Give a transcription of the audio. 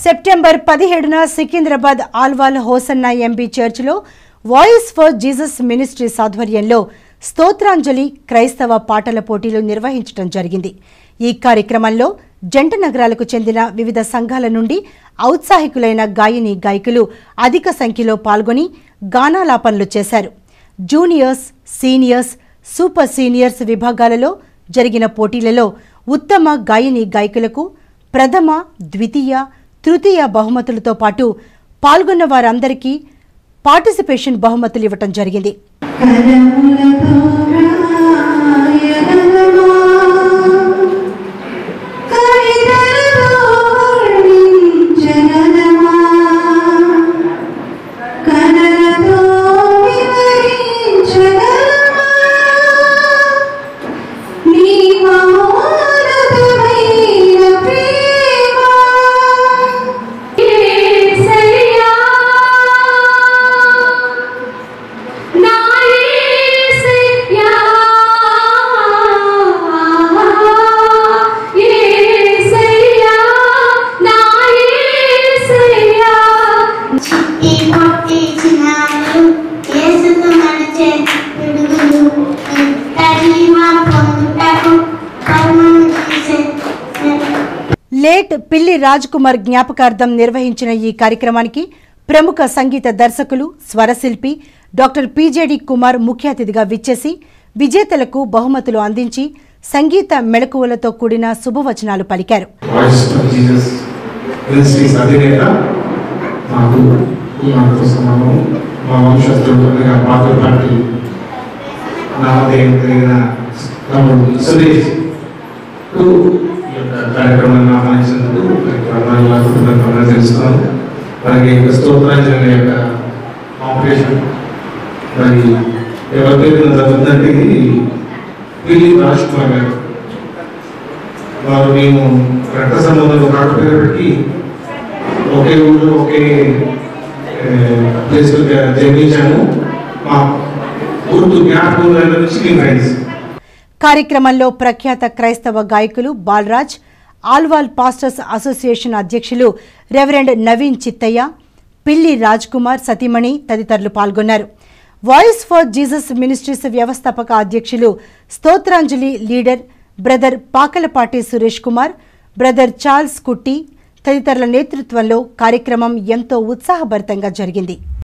September 17న Secunderabad Alwal Hosanna MB చర్చిలో voice for Jesus ministries ఆధ్వర్యంలో స్తోత్రాంజలి క్రైస్తవ పాటల పోటీలు నిర్వహించడం జరిగింది. ఈ కార్యక్రమంలో జంట నగరాలకు చెందిన వివిధ సంఘాల నుండి ఔత్సాహికులైన గాయని గాయకులు అధిక సంఖ్యలో పాల్గొని గానాలాపనలు చేశారు. జూనియర్స్, సీనియర్స్, సూపర్ సీనియర్స్ విభాగాలలో జరిగిన పోటీలలో ఉత్తమ గాయని గాయకులకు ప్రథమ, ద్వితీయ, తృతీయ బహుమతులతో పాటు పాల్గొన్న వారందరికీ పార్టిసిపేషన్ బహుమతులు ఇవ్వటం జరిగింది. లేట్ పిల్లి రాజ్ కుమార్ జ్ఞాపకార్థం నిర్వహించిన ఈ కార్యక్రమానికి ప్రముఖ సంగీత దర్శకులు, స్వరశిల్పి డాక్టర్ పిజేడి కుమార్ ముఖ్య అతిథిగా విచ్చేసి విజేతలకు బహుమతులు అందించి సంగీత మెళకువలతో కూడిన శుభవచనాలు పలికారు. కార్యక్రమాన్ని ఆహ్వానించినందుకు తెలుస్తాను. అలాగే స్తోత్రాంజలి యొక్క కాంపిటీషన్ మరి ఎవరి పేరు జరుగుతుందంటే ఇది పిల్లి రాజ్ కుమార్ గారు. వారు మేము రక్త సంబంధంలో కాకపోయేటప్పటికీ ఒకే ఊళ్ళో ఒకే ప్లేస్ జన్మించాము. మా గుర్తు జ్ఞాపకం నుంచి మేము ఫ్రెండ్స్. కార్యక్రమంలో ప్రఖ్యాత క్రైస్తవ గాయకులు బాలరాజ్, ఆల్వాల్ పాస్టర్స్ అసోసియేషన్ అధ్యక్షులు రెవరెండ్ నవీన్ చిత్తయ్య, పిల్లి రాజ్ కుమార్ సతీమణి తదితరులు పాల్గొన్నారు. వాయిస్ ఫర్ జీసస్ మినిస్ట్రీస్ వ్యవస్థాపక అధ్యక్షులు, స్తోత్రాంజలి leader brother Pakalapati Suresh Kumar, brother Charles Kutti తదితరుల నేతృత్వంలో కార్యక్రమం ఎంతో ఉత్సాహభరితంగా జరిగింది.